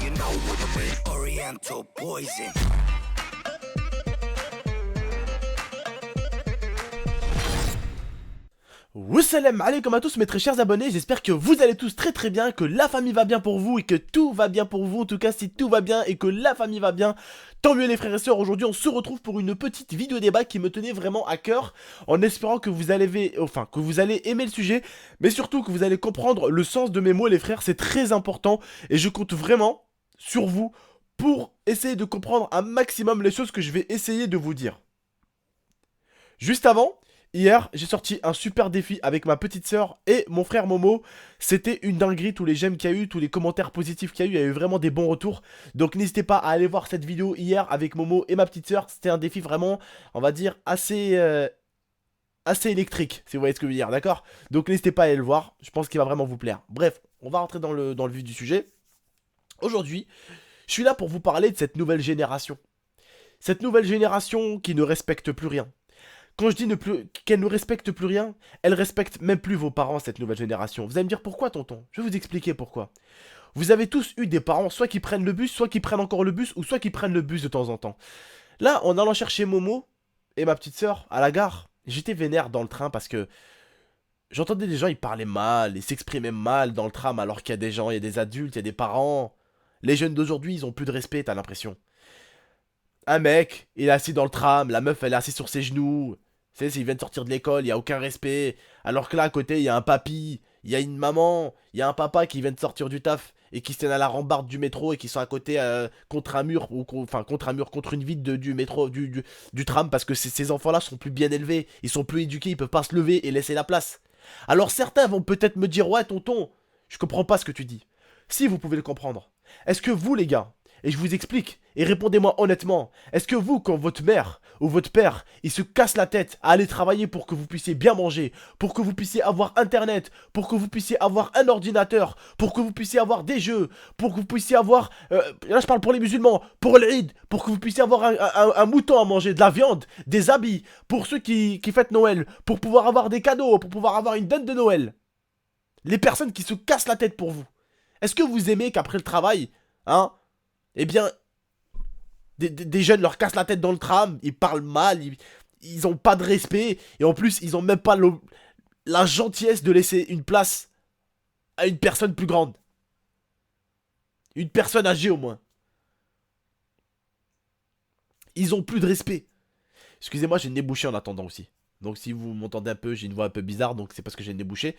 you know what I mean? Oriental poison. Wassalam alaikum à tous mes très chers abonnés, j'espère que vous allez tous très bien, que la famille va bien pour vous et que tout va bien pour vous. En tout cas, si tout va bien et que la famille va bien, tant mieux les frères et sœurs. Aujourd'hui on se retrouve pour une petite vidéo débat qui me tenait vraiment à cœur, en espérant que vous allez aimer le sujet, mais surtout que vous allez comprendre le sens de mes mots les frères. C'est très important et je compte vraiment sur vous pour essayer de comprendre un maximum les choses que je vais essayer de vous dire. Juste avant, hier, j'ai sorti un super défi avec ma petite sœur et mon frère Momo. C'était une dinguerie, tous les j'aime qu'il y a eu, tous les commentaires positifs qu'il y a eu, il y a eu vraiment des bons retours. Donc n'hésitez pas à aller voir cette vidéo hier avec Momo et ma petite sœur. C'était un défi vraiment, on va dire, assez électrique, si vous voyez ce que je veux dire, d'accord? Donc n'hésitez pas à aller le voir, je pense qu'il va vraiment vous plaire. Bref, on va rentrer dans le vif du sujet. Aujourd'hui, je suis là pour vous parler de cette nouvelle génération. Cette nouvelle génération qui ne respecte plus rien. Quand je dis qu'elle ne respecte plus rien, elle respecte même plus vos parents, cette nouvelle génération. Vous allez me dire pourquoi, tonton? Je vais vous expliquer pourquoi. Vous avez tous eu des parents, soit qui prennent le bus, soit qui prennent encore le bus, ou soit qui prennent le bus de temps en temps. Là, en allant chercher Momo et ma petite sœur à la gare, j'étais vénère dans le train parce que j'entendais des gens, ils parlaient mal, ils s'exprimaient mal dans le tram, alors qu'il y a des gens, il y a des adultes, il y a des parents. Les jeunes d'aujourd'hui, ils ont plus de respect, t'as l'impression. Un mec, il est assis dans le tram, la meuf, elle est assise sur ses genoux. Tu sais, s'ils viennent sortir de l'école, il n'y a aucun respect. Alors que là, à côté, il y a un papy, il y a une maman, il y a un papa qui vient de sortir du taf et qui se tiennent à la rambarde du métro et qui sont à côté contre un mur, ou contre une vitre du métro, du tram, parce que ces enfants-là sont plus bien élevés, ils sont plus éduqués, ils peuvent pas se lever et laisser la place. Alors certains vont peut-être me dire, ouais, tonton, je comprends pas ce que tu dis. Si vous pouvez le comprendre. Est-ce que vous, les gars, et je vous explique, et répondez-moi honnêtement, est-ce que vous, quand votre mère ou votre père, il se casse la tête à aller travailler pour que vous puissiez bien manger, pour que vous puissiez avoir internet, pour que vous puissiez avoir un ordinateur, pour que vous puissiez avoir des jeux, pour que vous puissiez avoir, là je parle pour les musulmans, pour l'Eid, pour que vous puissiez avoir un mouton à manger, de la viande, des habits, pour ceux qui fêtent Noël, pour pouvoir avoir des cadeaux, pour pouvoir avoir une dinde de Noël. Les personnes qui se cassent la tête pour vous. Est-ce que vous aimez qu'après le travail, hein, eh bien, des jeunes leur cassent la tête dans le tram, ils parlent mal, ils ont pas de respect, et en plus, ils ont même pas la gentillesse de laisser une place à une personne plus grande. Une personne âgée au moins. Ils ont plus de respect. Excusez-moi, j'ai le nez bouché en attendant aussi. Donc si vous m'entendez un peu, j'ai une voix un peu bizarre, donc c'est parce que j'ai le nez bouché.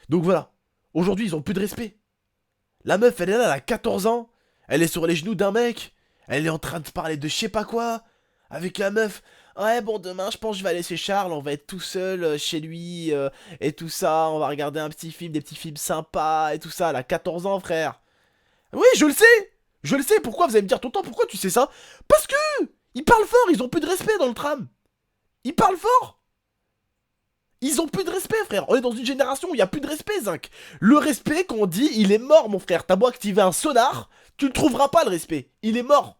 Donc voilà, aujourd'hui, ils ont plus de respect. La meuf, elle est là, elle a 14 ans, elle est sur les genoux d'un mec, elle est en train de parler de je sais pas quoi, avec la meuf. Ouais, bon, demain, je pense que je vais aller chez Charles, on va être tout seul chez lui, et tout ça, on va regarder un petit film, des petits films sympas, et tout ça. Elle a 14 ans, frère. Oui, je le sais, pourquoi vous allez me dire, tonton, pourquoi tu sais ça? Parce que ils parlent fort, ils ont plus de respect dans le tram. Ils parlent fort. Ils ont plus de respect, frère. On est dans une génération où il n'y a plus de respect, Zinc. Le respect, qu'on dit, il est mort, mon frère. T'as beau activer un sonar, tu ne trouveras pas le respect. Il est mort.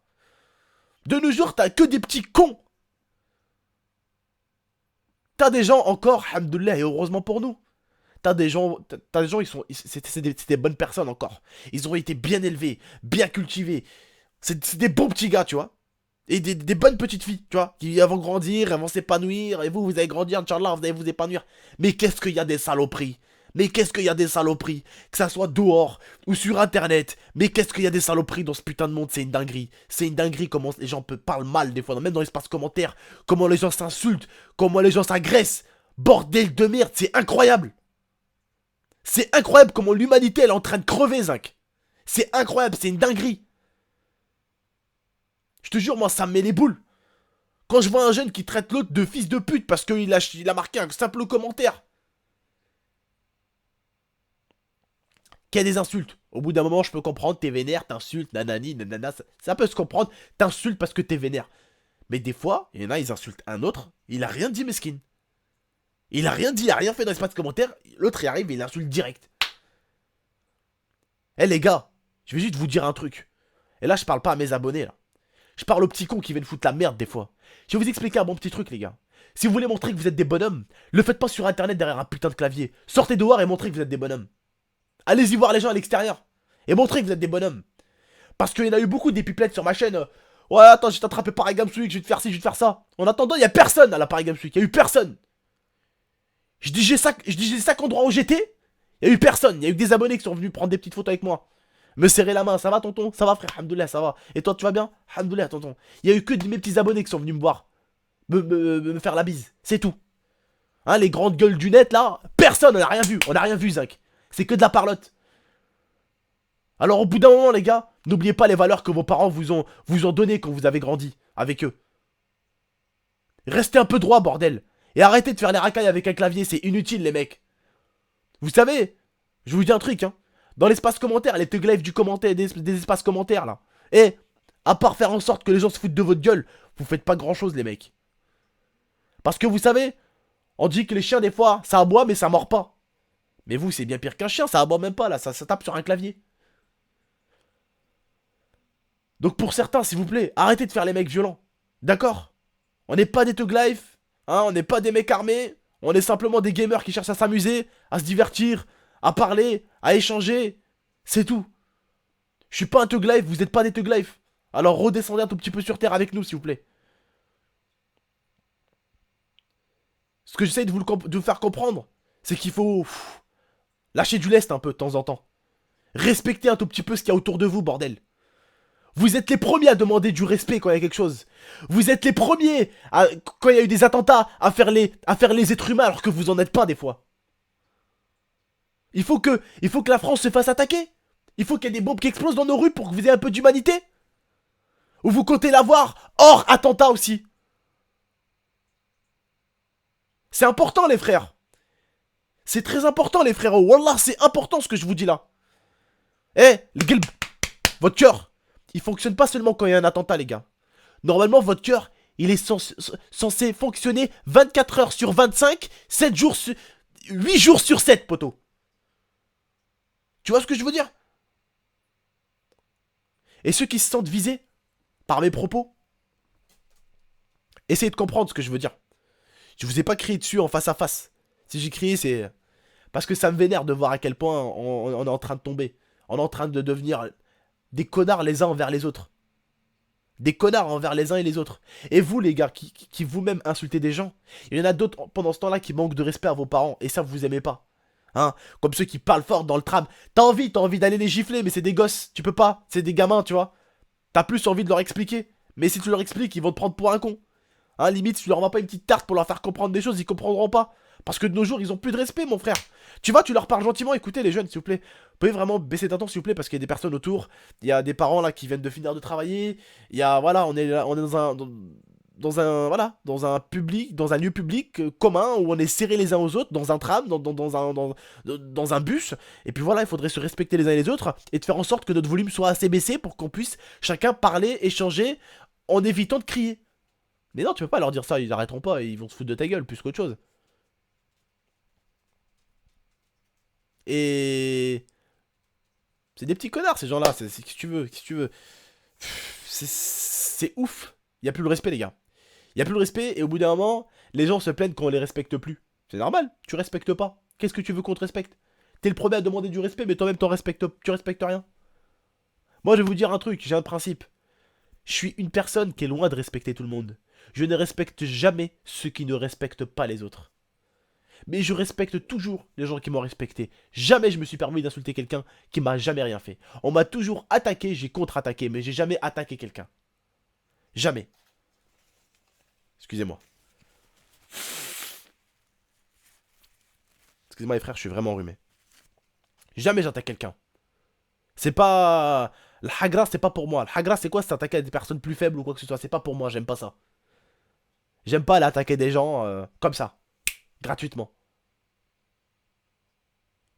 De nos jours, t'as que des petits cons. T'as des gens encore, alhamdoulilah, et heureusement pour nous. T'as des gens, c'est des bonnes personnes encore. Ils ont été bien élevés, bien cultivés. C'est des bons petits gars, tu vois. Et des bonnes petites filles, tu vois, qui vont grandir, elles vont s'épanouir, et vous allez grandir, Inch'Allah, vous allez vous épanouir. Mais qu'est-ce qu'il y a des saloperies? Mais qu'est-ce qu'il y a des saloperies? Que ça soit dehors ou sur internet, mais qu'est-ce qu'il y a des saloperies dans ce putain de monde? C'est une dinguerie. C'est une dinguerie comment les gens parlent mal des fois, même dans l'espace commentaire, comment les gens s'insultent, comment les gens s'agressent. Bordel de merde, c'est incroyable. C'est incroyable comment l'humanité elle est en train de crever, Zinc. C'est incroyable, c'est une dinguerie. Je te jure, moi, ça me met les boules. Quand je vois un jeune qui traite l'autre de fils de pute parce qu'il a marqué un simple commentaire. Qu'il y a des insultes. Au bout d'un moment, je peux comprendre, t'es vénère, t'insultes, nanani, nanana. Ça peut se comprendre, t'insultes parce que t'es vénère. Mais des fois, il y en a, ils insultent un autre, il a rien dit, mesquine. Il a rien dit, il a rien fait dans l'espace commentaire. L'autre, il arrive et il insulte direct. Eh les gars, je vais juste vous dire un truc. Et là, je parle pas à mes abonnés, là. Je parle aux petits cons qui viennent foutre la merde des fois. Je vais vous expliquer un bon petit truc, les gars. Si vous voulez montrer que vous êtes des bonhommes, le faites pas sur internet derrière un putain de clavier. Sortez dehors et montrez que vous êtes des bonhommes. Allez-y voir les gens à l'extérieur. Et montrez que vous êtes des bonhommes. Parce qu'il y en a eu beaucoup des pipelettes sur ma chaîne. Ouais, attends, je vais t'attraper par Paris Games Week, je vais te faire ci, je vais te faire ça. En attendant, il y a personne à la Paris Games Week. Il y a eu personne. Je dis j'ai 5 endroits où j'étais. Il y a eu personne. Il y a eu que des abonnés qui sont venus prendre des petites photos avec moi. Me serrer la main. Ça va, tonton? Ça va, frère? Alhamdoulilah, ça va. Et toi, tu vas bien? Alhamdoulilah, tonton. Il y a eu que mes petits abonnés qui sont venus me voir. Me faire la bise. C'est tout. Hein, les grandes gueules du net, là. Personne, on a rien vu. On a rien vu, Zach. C'est que de la parlotte. Alors, au bout d'un moment, les gars, n'oubliez pas les valeurs que vos parents vous ont données quand vous avez grandi avec eux. Restez un peu droit, bordel. Et arrêtez de faire les racailles avec un clavier, c'est inutile, les mecs. Vous savez, je vous dis un truc, hein. Dans l'espace commentaire, les teuglaves du commentaire, des espaces commentaires, là. Et, à part faire en sorte que les gens se foutent de votre gueule, vous faites pas grand chose, les mecs. Parce que vous savez, on dit que les chiens, des fois, ça aboie, mais ça mord pas. Mais vous, c'est bien pire qu'un chien, ça aboie même pas, là, ça tape sur un clavier. Donc pour certains, s'il vous plaît, arrêtez de faire les mecs violents. D'accord? On n'est pas des Thug Life, hein, on n'est pas des mecs armés, on est simplement des gamers qui cherchent à s'amuser, à se divertir, à parler, à échanger. C'est tout. Je suis pas un Thug Life, vous n'êtes pas des Thug Life. Alors redescendez un tout petit peu sur terre avec nous, s'il vous plaît. Ce que j'essaye de vous faire comprendre, c'est qu'il faut lâcher du lest un peu de temps en temps. Respectez un tout petit peu ce qu'il y a autour de vous, bordel. Vous êtes les premiers à demander du respect quand il y a quelque chose. Vous êtes les premiers, quand il y a eu des attentats, à faire les êtres humains alors que vous en êtes pas des fois. Il faut que la France se fasse attaquer. Il faut qu'il y ait des bombes qui explosent dans nos rues pour que vous ayez un peu d'humanité. Ou vous comptez l'avoir hors attentat aussi. C'est important les frères. C'est très important les frérots. Wallah, c'est important ce que je vous dis là. Eh, les gars, votre cœur, il fonctionne pas seulement quand il y a un attentat, les gars. Normalement, votre cœur, il est censé fonctionner 24 heures sur 25, 7 jours sur... 8 jours sur 7, poteau. Tu vois ce que je veux dire? Et ceux qui se sentent visés par mes propos, essayez de comprendre ce que je veux dire. Je vous ai pas crié dessus en face à face. Si j'ai crié, c'est parce que ça me vénère de voir à quel point on est en train de tomber. On est en train de devenir des connards les uns envers les autres. Des connards envers les uns et les autres. Et vous, les gars, qui vous-même insultez des gens, il y en a d'autres pendant ce temps-là qui manquent de respect à vos parents. Et ça, vous aimez pas. Hein? Comme ceux qui parlent fort dans le tram. T'as envie d'aller les gifler, mais c'est des gosses. Tu peux pas. C'est des gamins, tu vois. T'as plus envie de leur expliquer. Mais si tu leur expliques, ils vont te prendre pour un con. Hein, limite, si tu leur envoies pas une petite tarte pour leur faire comprendre des choses, ils comprendront pas. Parce que de nos jours, ils ont plus de respect, mon frère. Tu vois, tu leur parles gentiment. Écoutez, les jeunes, s'il vous plaît. Vous pouvez vraiment baisser d'un ton, s'il vous plaît, parce qu'il y a des personnes autour. Il y a des parents là qui viennent de finir de travailler. Il y a, voilà, on est dans un public, dans un lieu public commun où on est serrés les uns aux autres, dans un tram, dans un bus. Et puis voilà, il faudrait se respecter les uns et les autres et de faire en sorte que notre volume soit assez baissé pour qu'on puisse chacun parler, échanger en évitant de crier. Mais non, tu peux pas leur dire ça, ils arrêteront pas, ils vont se foutre de ta gueule plus qu'autre chose. Et c'est des petits connards ces gens-là, c'est qui tu veux, qui tu veux. C'est ouf. Il y a plus le respect les gars. Il y a plus le respect et au bout d'un moment, les gens se plaignent qu'on les respecte plus. C'est normal, tu respectes pas. Qu'est-ce que tu veux qu'on te respecte? T'es le premier à demander du respect mais toi-même tu respectes rien. Moi je vais vous dire un truc, j'ai un principe. Je suis une personne qui est loin de respecter tout le monde. Je ne respecte jamais ceux qui ne respectent pas les autres. Mais je respecte toujours les gens qui m'ont respecté. Jamais je me suis permis d'insulter quelqu'un qui m'a jamais rien fait. On m'a toujours attaqué, j'ai contre-attaqué, mais j'ai jamais attaqué quelqu'un. Jamais. Excusez-moi. Excusez-moi les frères, je suis vraiment enrhumé. Jamais j'attaque quelqu'un. C'est pas... Le hagra, c'est pas pour moi. Le hagra, c'est quoi? C'est attaquer à des personnes plus faibles ou quoi que ce soit. C'est pas pour moi, j'aime pas ça. J'aime pas aller attaquer des gens comme ça. Gratuitement.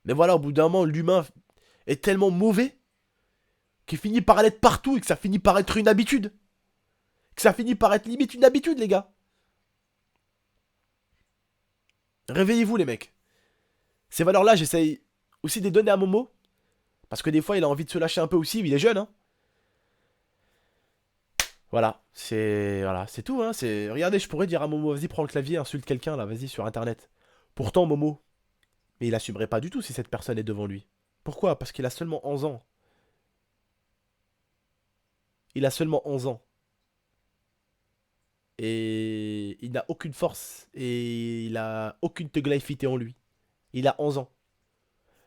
Mais voilà, au bout d'un moment, l'humain est tellement mauvais qu'il finit par l'être partout et que ça finit par être une habitude. Que ça finit par être limite une habitude, les gars. Réveillez-vous, les mecs. Ces valeurs-là, j'essaye aussi de les donner à Momo. Parce que des fois, il a envie de se lâcher un peu aussi, il est jeune, hein. Voilà, c'est tout, hein. Regardez, je pourrais dire à Momo, vas-y, prends le clavier, insulte quelqu'un, là, vas-y, sur Internet. Pourtant, Momo, mais il assumerait pas du tout si cette personne est devant lui. Pourquoi? Parce qu'il a seulement 11 ans. il a seulement 11 ans. Et il n'a aucune force. Et il a aucune teuglaïfité en lui. Il a 11 ans.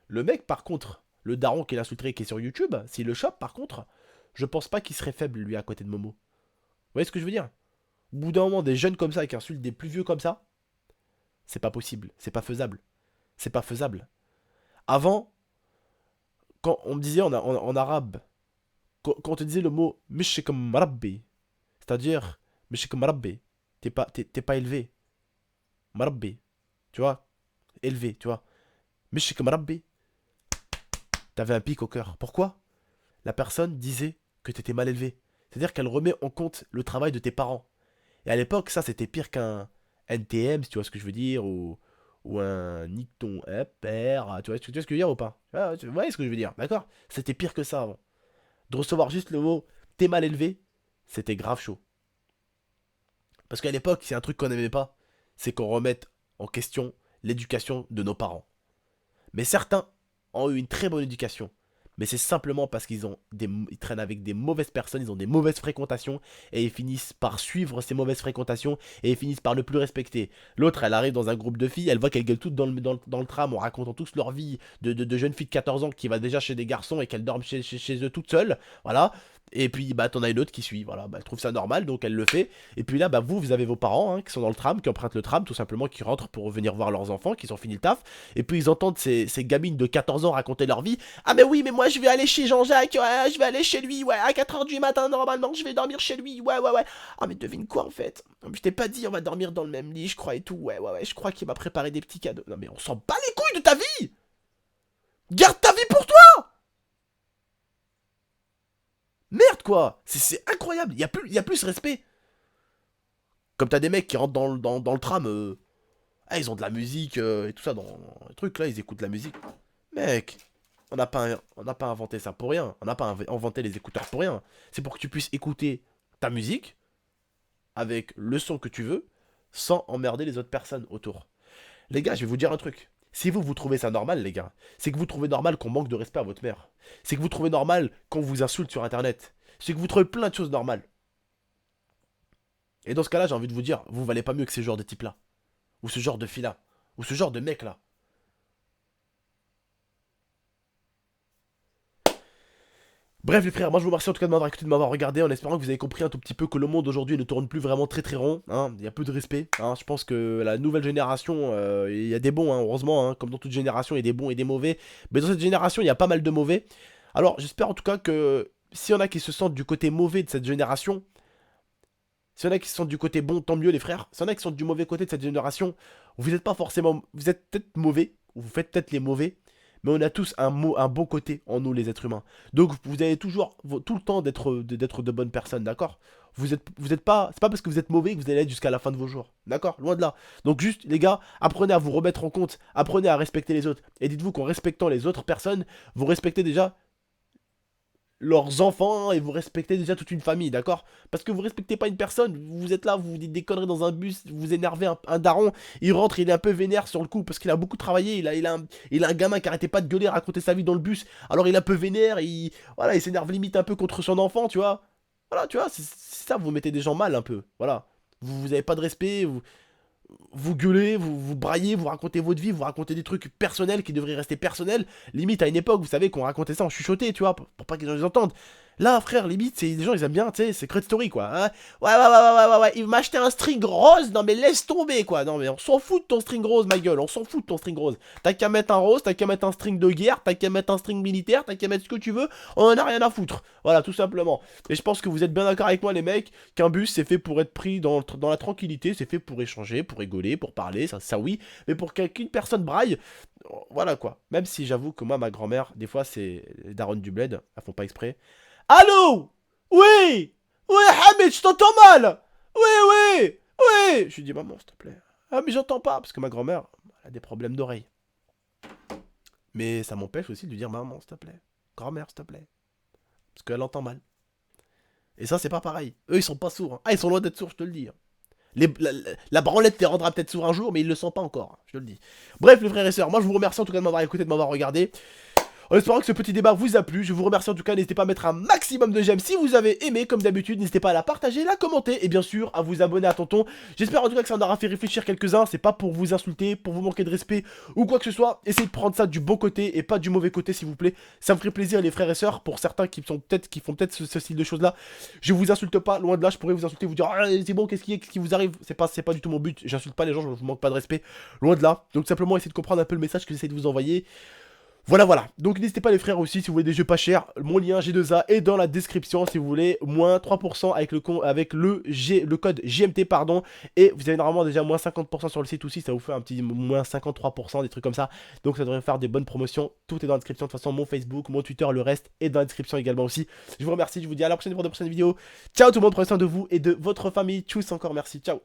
Le mec, par contre, le daron qui l'insulterait qui est sur YouTube, s'il le chope, par contre, je pense pas qu'il serait faible, lui, à côté de Momo. Vous voyez ce que je veux dire? Au bout d'un moment, des jeunes comme ça qui insultent des plus vieux comme ça, c'est pas possible. C'est pas faisable. C'est pas faisable. Avant, quand on me disait en arabe, quand on te disait le mot Mishik Marabbi, c'est-à-dire Mishik Marabbi, t'es pas élevé. Marabbi, tu vois, élevé, tu vois. Mishik Marabbi, t'avais un pic au cœur. Pourquoi? La personne disait que t'étais mal élevé. C'est-à-dire qu'elle remet en compte le travail de tes parents. Et à l'époque, ça c'était pire qu'un NTM, si tu vois ce que je veux dire, ou un nique ton père, tu vois ce que je veux dire ou pas? Ah, tu vois ce que je veux dire, d'accord? C'était pire que ça avant. De recevoir juste le mot t'es mal élevé, c'était grave chaud. Parce qu'à l'époque, c'est un truc qu'on n'aimait pas, c'est qu'on remette en question l'éducation de nos parents. Mais certains ont eu une très bonne éducation. Mais c'est simplement parce ils traînent avec des mauvaises personnes, ils ont des mauvaises fréquentations, et ils finissent par suivre ces mauvaises fréquentations, et ils finissent par ne plus respecter. L'autre, elle arrive dans un groupe de filles, elle voit qu'elles gueulent toutes dans le tram en racontant tous leur vie de jeunes filles de 14 ans qui va déjà chez des garçons et qu'elles dorment chez eux toutes seules, voilà. Et puis bah t'en as une autre qui suit, voilà, bah, elle trouve ça normal, donc elle le fait. Et puis là, bah vous avez vos parents hein, qui sont dans le tram, qui empruntent le tram, tout simplement, qui rentrent pour venir voir leurs enfants, qui ont fini le taf. Et puis ils entendent ces gamines de 14 ans raconter leur vie. Ah mais oui, mais moi je vais aller chez Jean-Jacques, ouais, je vais aller chez lui, ouais, à 4h du matin normalement, je vais dormir chez lui, ouais. Ah mais devine quoi en fait? Je t'ai pas dit on va dormir dans le même lit, je crois et tout, ouais, je crois qu'il m'a préparé des petits cadeaux. Non mais on s'en bat les couilles de ta vie! Garde ta vie pour toi! Merde quoi! C'est incroyable, y a plus ce respect. Comme t'as des mecs qui rentrent dans le tram, ah, ils ont de la musique et tout ça dans le truc là, ils écoutent de la musique. Mec, on n'a pas inventé ça pour rien. On n'a pas inventé les écouteurs pour rien. C'est pour que tu puisses écouter ta musique avec le son que tu veux sans emmerder les autres personnes autour. Les gars, je vais vous dire un truc. Si vous trouvez ça normal, les gars, c'est que vous trouvez normal qu'on manque de respect à votre mère. C'est que vous trouvez normal qu'on vous insulte sur internet. C'est que vous trouvez plein de choses normales. Et dans ce cas-là, j'ai envie de vous dire, vous valez pas mieux que ces genres de types-là. Ou ce genre de filles-là. Ou ce genre de mecs-là. Bref les frères, moi je vous remercie en tout cas de m'avoir écouté, de m'avoir regardé, en espérant que vous avez compris un tout petit peu que le monde aujourd'hui ne tourne plus vraiment très rond, hein. Il y a peu de respect, hein. Je pense que la nouvelle génération, il y a des bons, hein, heureusement, hein. Comme dans toute génération, il y a des bons et des mauvais, mais dans cette génération, il y a pas mal de mauvais. Alors j'espère en tout cas que s'il y en a qui se sentent du côté mauvais de cette génération, s'il y en a qui se sentent du côté bon, tant mieux les frères. S'il y en a qui sont du mauvais côté de cette génération, vous n'êtes pas forcément, vous êtes peut-être mauvais, ou vous faites peut-être les mauvais, mais on a tous un bon côté en nous, les êtres humains. Donc vous avez toujours, tout le temps d'être de bonnes personnes, d'accord? Vous êtes pas, c'est pas parce que vous êtes mauvais que vous allez être jusqu'à la fin de vos jours, d'accord? Loin de là. Donc juste, les gars, apprenez à vous remettre en compte, apprenez à respecter les autres. Et dites-vous qu'en respectant les autres personnes, vous respectez déjà leurs enfants et vous respectez déjà toute une famille, d'accord? Parce que vous respectez pas une personne, vous êtes là, vous dites des conneries dans un bus, vous énervez un daron, il rentre, il est un peu vénère sur le coup parce qu'il a beaucoup travaillé, il a un gamin qui arrêtait pas de gueuler, raconter sa vie dans le bus, alors il est un peu vénère, voilà, il s'énerve limite un peu contre son enfant, tu vois? Voilà, tu vois, c'est ça, vous mettez des gens mal un peu, voilà. Vous avez pas de respect, vous gueulez, vous braillez, vous racontez votre vie, vous racontez des trucs personnels qui devraient rester personnels. Limite, à une époque, vous savez qu'on racontait ça en chuchoté, tu vois, pour pas que les gens les entendent. Là, frère, limite, les gens, ils aiment bien, tu sais, Secret Story, quoi. Hein. Ouais, il m'a acheté un string rose, non mais laisse tomber, quoi. Non mais on s'en fout de ton string rose, ma gueule, on s'en fout de ton string rose. T'as qu'à mettre un rose, t'as qu'à mettre un string de guerre, t'as qu'à mettre un string militaire, t'as qu'à mettre ce que tu veux, on en a rien à foutre. Voilà, tout simplement. Et je pense que vous êtes bien d'accord avec moi, les mecs, qu'un bus, c'est fait pour être pris dans la tranquillité, c'est fait pour échanger, pour rigoler, pour parler, ça oui, mais pour qu'une personne braille, voilà quoi. Même si j'avoue que moi, ma grand-mère, des fois, c'est les daronnes du bled, elles font pas exprès. Allô? Oui! Oui, Hamid, je t'entends mal! Oui! Je lui dis, maman, s'il te plaît. Ah, mais j'entends pas, parce que ma grand-mère, elle a des problèmes d'oreille. Mais ça m'empêche aussi de lui dire, maman, s'il te plaît. Grand-mère, s'il te plaît. Parce qu'elle entend mal. Et ça, c'est pas pareil. Eux, ils sont pas sourds. Hein. Ah, ils sont loin d'être sourds, je te le dis. Hein. La branlette les rendra peut-être sourds un jour, mais ils le sont pas encore. Hein, je te le dis. Bref, les frères et sœurs, moi, je vous remercie en tout cas de m'avoir écouté, de m'avoir regardé. En espérant que ce petit débat vous a plu, je vous remercie en tout cas, n'hésitez pas à mettre un maximum de j'aime si vous avez aimé, comme d'habitude, n'hésitez pas à la partager, la commenter et bien sûr à vous abonner à Tonton. J'espère en tout cas que ça en aura fait réfléchir quelques-uns, c'est pas pour vous insulter, pour vous manquer de respect ou quoi que ce soit, essayez de prendre ça du bon côté et pas du mauvais côté s'il vous plaît, ça me ferait plaisir les frères et sœurs, pour certains qui font peut-être ce style de choses là, je vous insulte pas, loin de là, je pourrais vous insulter, vous dire ah, c'est bon, qu'est-ce qui vous arrive, c'est pas du tout mon but, j'insulte pas les gens, je vous manque pas de respect, loin de là, donc simplement essayez de comprendre un peu le message que j'essaie de vous envoyer. Voilà. Donc n'hésitez pas les frères aussi, si vous voulez des jeux pas chers, mon lien G2A est dans la description si vous voulez, moins 3% avec le code JMT pardon, et vous avez normalement déjà moins 50% sur le site aussi, ça vous fait un petit moins 53%, des trucs comme ça, donc ça devrait faire des bonnes promotions, tout est dans la description, de toute façon mon Facebook, mon Twitter, le reste est dans la description également aussi. Je vous remercie, je vous dis à la prochaine pour de prochaines vidéos, ciao tout le monde, prenez soin de vous et de votre famille, tchuss encore, merci, ciao.